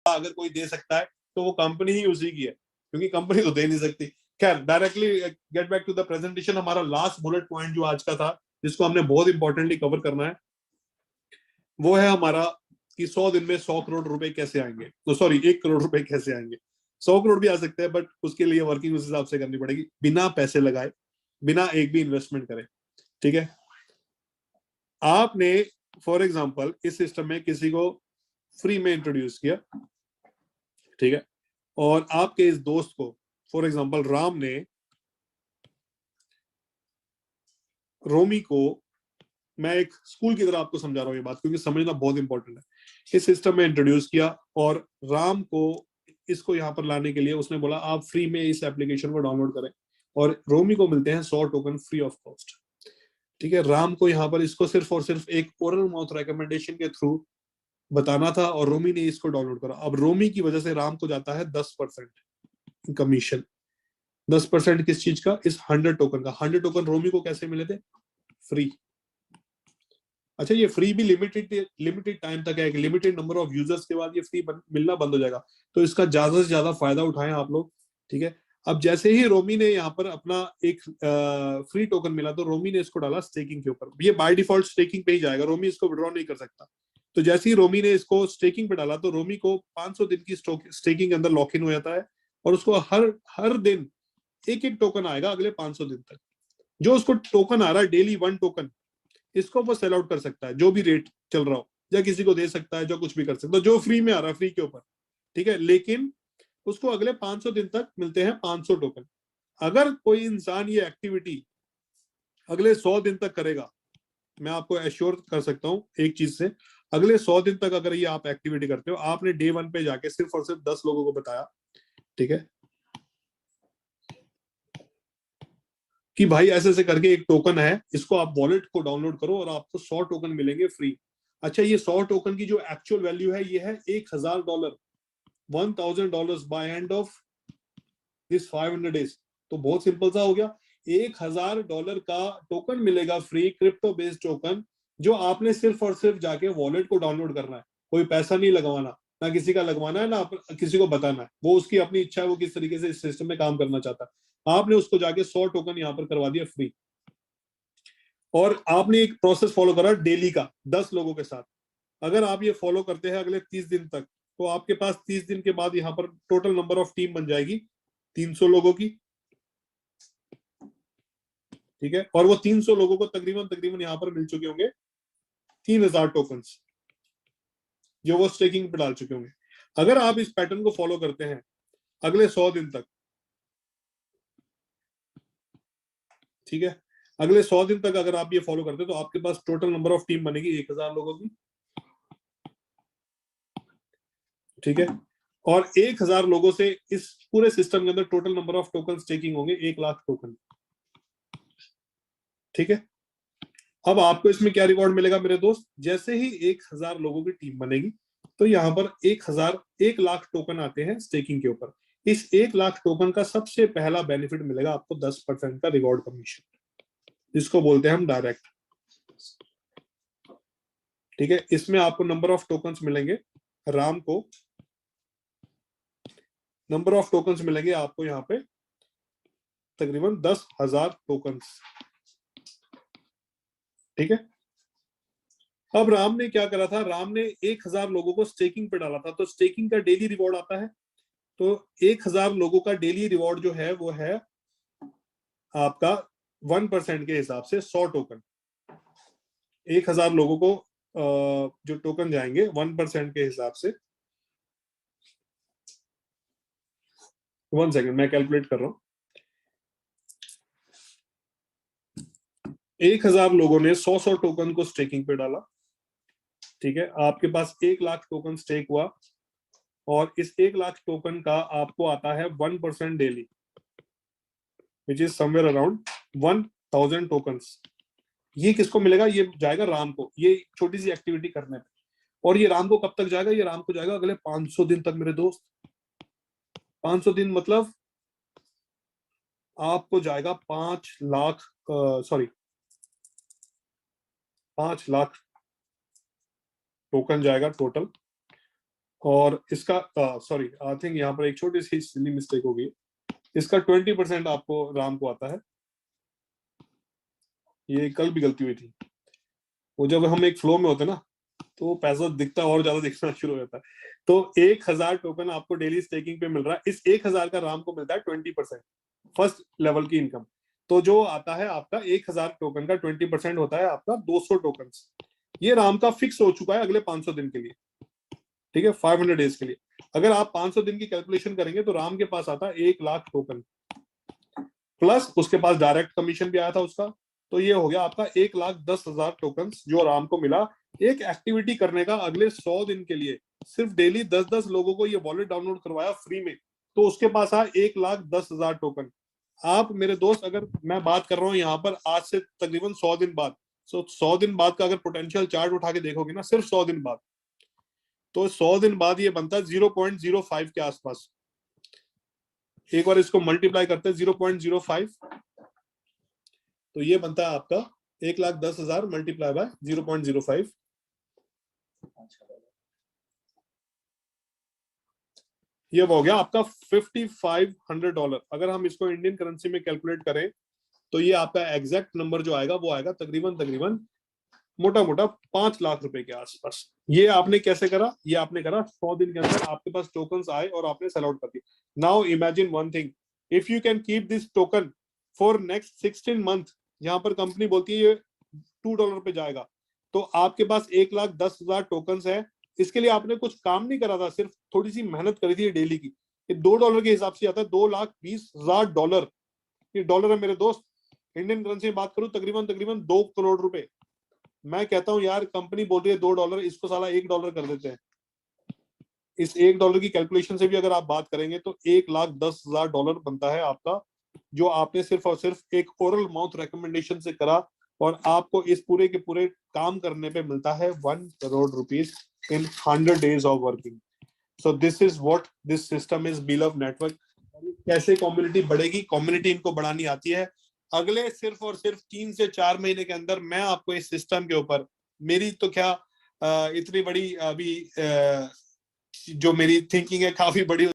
अगर कोई दे सकता है तो वो कंपनी ही उसी की है, क्योंकि कंपनी तो दे नहीं सकती। खैर, directly get back to the presentation. हमारा लास्ट बुलेट पॉइंट जो आज का था, जिसको हमने बहुत इंपॉर्टेंटली कवर करना है, वो है हमारा कि 100 दिन में 100 करोड़ रुपए कैसे आएंगे। तो सॉरी, 1 करोड़ रुपए कैसे आएंगे। 100 करोड़ भी आ सकते हैं, बट उसके लिए वर्किंग उस हिसाब से करनी पड़ेगी, बिना पैसे लगाए, बिना एक भी इन्वेस्टमेंट करे। ठीक है, आपने फॉर एग्जांपल इस सिस्टम में किसी को फ्री में इंट्रोड्यूस किया, ठीक है, और आपके इस दोस्त को फॉर एग्जांपल राम ने रोमी को, मैं एक स्कूल की तरह आपको समझा रहा हूँ ये बात, क्योंकि समझना बहुत इंपॉर्टेंट है, इस सिस्टम में इंट्रोड्यूस किया, और राम को इसको यहाँ पर लाने के लिए उसने बोला आप फ्री में इस एप्लीकेशन को डाउनलोड करें, और रोमी को मिलते हैं 100 टोकन फ्री ऑफ कॉस्ट। ठीक है, राम को यहाँ पर इसको सिर्फ और सिर्फ एक ओरल माउथ रिकमेंडेशन के थ्रू बताना था, और रोमी ने इसको डाउनलोड करा। अब रोमी की वजह से राम को जाता है 10% कमीशन। 10% किस चीज का? इस 100 टोकन का। 100 टोकन रोमी को कैसे मिले थे? फ्री। अच्छा, ये फ्री भी लिमिटेड टाइम तक है, लिमिटेड नंबर ऑफ यूजर्स के बाद ये फ्री मिलना बंद हो जाएगा, तो इसका ज्यादा से ज्यादा फायदा उठाएं आप लोग। ठीक है, अब जैसे ही रोमी ने यहाँ पर अपना एक फ्री टोकन मिला, तो रोमी ने इसको डाला स्टेकिंग के ऊपर। ये बाय डिफॉल्ट स्टेकिंग पे ही जाएगा, रोमी इसको विड्रॉ नहीं कर सकता। तो जैसे ही रोमी ने इसको स्टेकिंग पे डाला, तो रोमी को 500 दिन की स्टेकिंग के अंदर लॉक इन हो जाता है, और उसको हर हर दिन एक एक टोकन आएगा अगले 500 दिन तक। जो उसको टोकन आ रहा है डेली 1 टोकन, इसको वो सेल आउट कर सकता है, जो भी रेट चल रहा हो, या किसी को दे सकता है, जो कुछ भी कर सकता है, जो फ्री में आ रहा है फ्री के ऊपर। ठीक है, लेकिन उसको अगले 500 दिन तक मिलते हैं 500 टोकन। अगर कोई इंसान ये एक्टिविटी अगले 100 दिन तक करेगा, मैं आपको एश्योर कर सकता हूं एक चीज से, अगले 100 दिन तक अगर ये आप एक्टिविटी करते हो, आपने डे 1 पे जाके सिर्फ और सिर्फ 10 लोगों को बताया, ठीक है, कि भाई ऐसे ऐसे करके एक टोकन है, इसको आप वॉलेट को डाउनलोड करो और आपको 100 टोकन मिलेंगे फ्री। अच्छा, ये 100 टोकन की जो एक्चुअल वैल्यू है, ये है $1000, $1000 by end of this 500 days. तो बहुत सिंपल सा हो गया, $1000 का टोकन मिलेगा फ्री, क्रिप्टो बेस्ड टोकन, जो आपने सिर्फ और सिर्फ जाके वॉलेट को डाउनलोड करना है। कोई पैसा नहीं लगवाना, ना किसी का लगवाना है, ना किसी को बताना है, वो उसकी अपनी इच्छा है, वो किस तरीके से इस सिस्टम में काम करना चाहता है। आपने उसको जाके 100 टोकन यहाँ पर करवा दिया फ्री, और आपने एक प्रोसेस फॉलो करा डेली का 10 लोगों के साथ। अगर आप ये फॉलो करते हैं अगले 30 दिन तक, तो आपके पास 30 दिन के बाद यहाँ पर टोटल नंबर ऑफ टीम बन जाएगी 300 लोगों की। ठीक है, और वो 300 लोगों को तकरीबन तकरीबन यहाँ पर मिल चुके होंगे 3000 टोकन्स, जो वो स्टेकिंग पे डाल चुके होंगे। अगर आप इस पैटर्न को फॉलो करते हैं अगले 100 दिन तक, ठीक है, अगले 100 दिन तक अगर आप ये फॉलो करते हैं, तो आपके पास टोटल नंबर ऑफ टीम बनेगी 1000 लोगों की। ठीक है, और 1000 लोगों से इस पूरे सिस्टम के अंदर total number of token staking होंगे 1,00,000 टोकन। ठीक है, अब आपको इसमें क्या रिवॉर्ड मिलेगा मेरे दोस्त? जैसे ही 1000 लोगों की टीम बनेगी, तो यहाँ पर 1,00,000 टोकन आते हैं स्टेकिंग के ऊपर। इस 1,00,000 टोकन का सबसे पहला बेनिफिट मिलेगा आपको 10% का रिवॉर्ड कमीशन, जिसको बोलते हैं हम डायरेक्ट। ठीक है, इसमें आपको नंबर ऑफ टोकन्स मिलेंगे, राम को नंबर ऑफ टोकन्स मिलेंगे आपको यहाँ पे तकरीबन 10,000 टोकन्स। ठीक है, अब राम ने क्या करा था? राम ने 1,000 लोगों को स्टेकिंग पे डाला था, तो स्टेकिंग का डेली रिवॉर्ड आता है। तो 1,000 लोगों का डेली रिवॉर्ड जो है वो है आपका 1% के हिसाब से 100 टोकन। 1,000 लोगों को जो टोकन जाएंगे 1% के हिसाब से, 1 सेकेंड मैं कैलकुलेट कर रहा हूं। 1,000 लोगों ने 100 टोकन को स्टेकिंग पे डाला। ठीक है, आपके पास 1,00,000 टोकन स्टेक हुआ, और इस 1,00,000 टोकन का आपको आता है 1% daily, which is somewhere around 1,000 tokens. ये किसको मिलेगा? ये जाएगा राम को, ये छोटी सी एक्टिविटी करने पे। और ये राम को कब तक जाएगा? ये राम को जाएगा अगले 500 दिन तक मेरे दोस्त। 500 दिन मतलब आपको जाएगा 5,00,000, सॉरी 5,00,000 टोकन जाएगा टोटल। और इसका सॉरी, आई थिंक यहाँ पर एक छोटी सी सिली मिस्टेक हो गई। इसका 20% आपको राम को आता है, ये कल भी गलती हुई थी। वो जब हम एक फ्लो में होते हैं ना, तो पैसा दिखता और ज्यादा दिखना शुरू हो जाता है। तो 1000 टोकन आपको डेली स्टेकिंग पे मिल रहा है, इस 1000 का राम को मिलता है 20% फर्स्ट लेवल की इनकम। तो जो आता है आपका 1000 टोकन का 20% होता है आपका 200 टोकन। ये राम का फिक्स हो चुका है अगले 500 दिन के लिए, ठीक है, 500 डेज के लिए। अगर आप 500 दिन की कैलकुलेशन करेंगे तो राम के पास आता है 1 लाख टोकन, प्लस उसके पास डायरेक्ट कमीशन भी आया था उसका। तो ये हो गया आपका 1,10,000 टोकन जो राम को मिला एक एक्टिविटी करने का अगले 100 दिन के लिए। सिर्फ डेली 10-10 लोगों को ये वॉलेट डाउनलोड करवाया फ्री में, तो उसके पास आया 1,10,000 टोकन। आप मेरे दोस्त, अगर मैं बात कर रहा हूँ यहाँ पर आज से तकरीबन 100 दिन बाद, 100 दिन बाद का अगर पोटेंशियल चार्ट उठा के देखोगे ना, सिर्फ 100 दिन बाद, तो 100 दिन बाद ये बनता है 0.05 के आसपास। एक बार इसको मल्टीप्लाई करते हैं 0.05, तो ये बनता है आपका 1,10,000 मल्टीप्लाई बाय 0.05। ये हो गया आपका $5,500। अगर हम इसको इंडियन करेंसी में कैलकुलेट करें तो ये आपका एग्जैक्ट नंबर जो आएगा वो आएगा तकरीबन मोटा मोटा 5 लाख रुपए के आसपास। ये आपने कैसे करा? ये आपने करा 100 दिन के अंदर आपके पास टोकन्स आए और आपने सेल आउट कर दिए। Now imagine one thing, if you can keep this token for next 16 month, यहाँ पर कंपनी बोलती है ये $2 पे जाएगा, तो आपके पास 1,10,000 टोकन है। इसके लिए आपने कुछ काम नहीं करा था, सिर्फ थोड़ी सी मेहनत करी थी डेली की। ये $2 के हिसाब से आता है $2,20,000। ये डॉलर है मेरे दोस्त, इंडियन करेंसी में बात करूं तकरीबन 2 करोड़ रुपए। मैं कहता हूं यार, कंपनी बोल रही है $2, इसको साला $1 कर देते हैं। इस $1 की कैलकुलेशन से भी अगर आप बात करेंगे तो $1,10,000 बनता है आपका, जो आपने सिर्फ और सिर्फ एक ओरल माउथ रिकमेंडेशन से करा, और आपको इस पूरे के पूरे काम करने पे मिलता है 1 crore rupees in 100 days of working. So this is what this system is बिलव network. कैसे कम्युनिटी बढ़ेगी? कम्युनिटी इनको बढ़ानी आती है। अगले सिर्फ और सिर्फ 3 से 4 महीने के अंदर मैं आपको इस सिस्टम के ऊपर, मेरी तो क्या इतनी बड़ी अभी जो मेरी थिंकिंग है काफी बड़ी